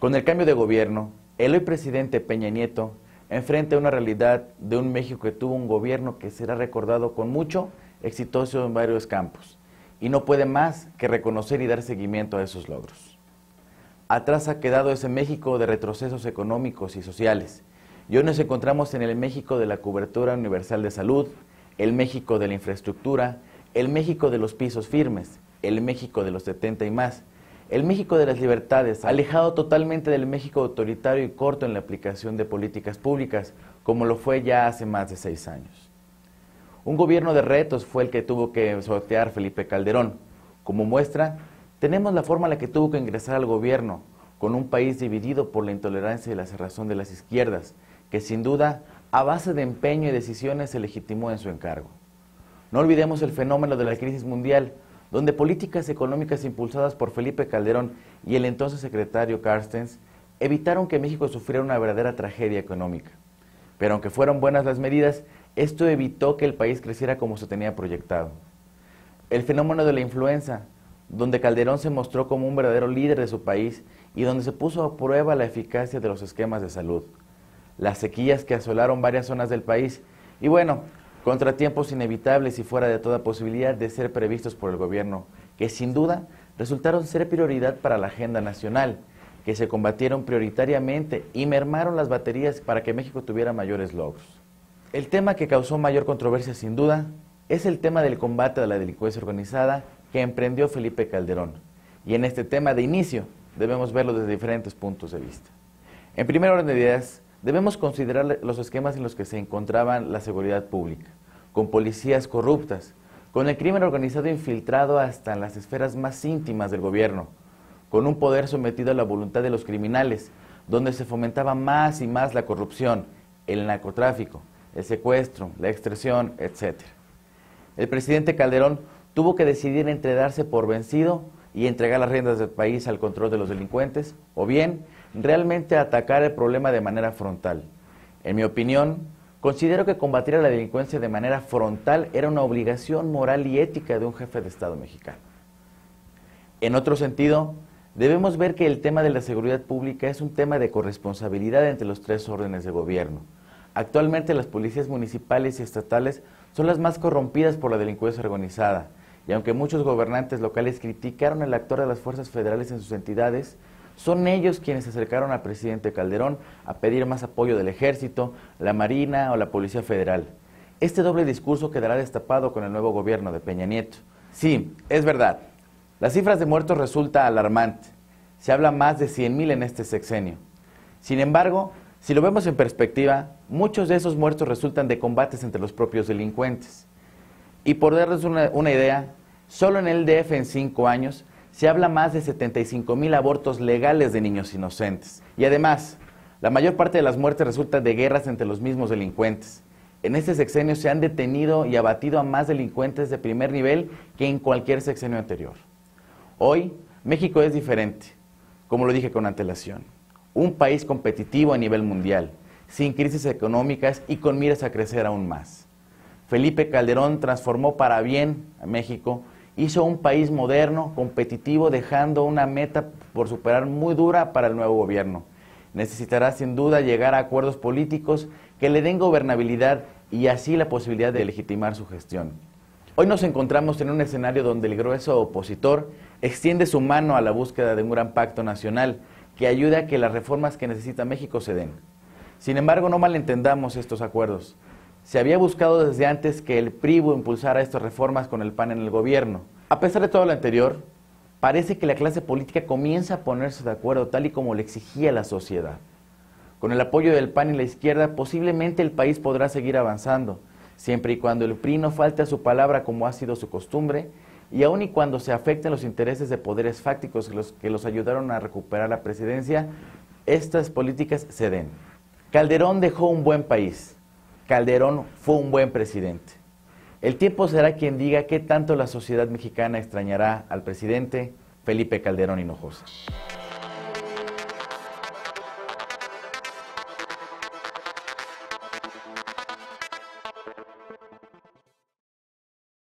Con el cambio de gobierno, el hoy presidente Peña Nieto enfrenta una realidad de un México que tuvo un gobierno que será recordado con mucho exitoso en varios campos y no puede más que reconocer y dar seguimiento a esos logros. Atrás ha quedado ese México de retrocesos económicos y sociales y hoy nos encontramos en el México de la cobertura universal de salud, el México de la infraestructura, el México de los pisos firmes, el México de los 70 y más, el México de las libertades, alejado totalmente del México autoritario y corto en la aplicación de políticas públicas, como lo fue ya hace más de 6 años. Un gobierno de retos fue el que tuvo que sortear Felipe Calderón. Como muestra, tenemos la forma en la que tuvo que ingresar al gobierno, con un país dividido por la intolerancia y la cerrazón de las izquierdas, que sin duda, a base de empeño y decisiones, se legitimó en su encargo. No olvidemos el fenómeno de la crisis mundial, donde políticas económicas impulsadas por Felipe Calderón y el entonces secretario Carstens evitaron que México sufriera una verdadera tragedia económica. Pero aunque fueron buenas las medidas, esto evitó que el país creciera como se tenía proyectado. El fenómeno de la influenza, donde Calderón se mostró como un verdadero líder de su país y donde se puso a prueba la eficacia de los esquemas de salud. Las sequías que asolaron varias zonas del país y bueno, contratiempos inevitables y fuera de toda posibilidad de ser previstos por el gobierno, que sin duda resultaron ser prioridad para la agenda nacional, que se combatieron prioritariamente y mermaron las baterías para que México tuviera mayores logros. El tema que causó mayor controversia sin duda es el tema del combate a la delincuencia organizada que emprendió Felipe Calderón. Y en este tema de inicio debemos verlo desde diferentes puntos de vista. En primer orden de ideas, debemos considerar los esquemas en los que se encontraban la seguridad pública, con policías corruptas, con el crimen organizado infiltrado hasta en las esferas más íntimas del gobierno, con un poder sometido a la voluntad de los criminales, donde se fomentaba más y más la corrupción, el narcotráfico, el secuestro, la extorsión, etc. El presidente Calderón tuvo que decidir entre darse por vencido y entregar las riendas del país al control de los delincuentes, o bien realmente atacar el problema de manera frontal. En mi opinión, considero que combatir a la delincuencia de manera frontal era una obligación moral y ética de un jefe de Estado mexicano. En otro sentido, debemos ver que el tema de la seguridad pública es un tema de corresponsabilidad entre los tres órdenes de gobierno. Actualmente las policías municipales y estatales son las más corrompidas por la delincuencia organizada, y aunque muchos gobernantes locales criticaron el actuar de las fuerzas federales en sus entidades, son ellos quienes se acercaron al presidente Calderón a pedir más apoyo del Ejército, la Marina o la Policía Federal. Este doble discurso quedará destapado con el nuevo gobierno de Peña Nieto. Sí, es verdad, las cifras de muertos resulta alarmante. Se habla más de 100,000 en este sexenio. Sin embargo, si lo vemos en perspectiva, muchos de esos muertos resultan de combates entre los propios delincuentes. Y por darles una idea, solo en el DF en 5 años se habla más de 75,000 abortos legales de niños inocentes. Y además, la mayor parte de las muertes resulta de guerras entre los mismos delincuentes. En este sexenio se han detenido y abatido a más delincuentes de primer nivel que en cualquier sexenio anterior. Hoy, México es diferente, como lo dije con antelación. Un país competitivo a nivel mundial, sin crisis económicas y con miras a crecer aún más. Felipe Calderón transformó para bien a México, hizo un país moderno, competitivo, dejando una meta por superar muy dura para el nuevo gobierno. Necesitará sin duda llegar a acuerdos políticos que le den gobernabilidad y así la posibilidad de legitimar su gestión. Hoy nos encontramos en un escenario donde el grueso opositor extiende su mano a la búsqueda de un gran pacto nacional que ayude a que las reformas que necesita México se den. Sin embargo, no malentendamos estos acuerdos. Se había buscado desde antes que el PRI impulsara estas reformas con el PAN en el gobierno. A pesar de todo lo anterior, parece que la clase política comienza a ponerse de acuerdo tal y como le exigía la sociedad. Con el apoyo del PAN y la izquierda, posiblemente el país podrá seguir avanzando, siempre y cuando el PRI no falte a su palabra como ha sido su costumbre, y aun y cuando se afecten los intereses de poderes fácticos que los ayudaron a recuperar la presidencia, estas políticas se den. Calderón dejó un buen país. Calderón fue un buen presidente. El tiempo será quien diga qué tanto la sociedad mexicana extrañará al presidente Felipe Calderón Hinojosa.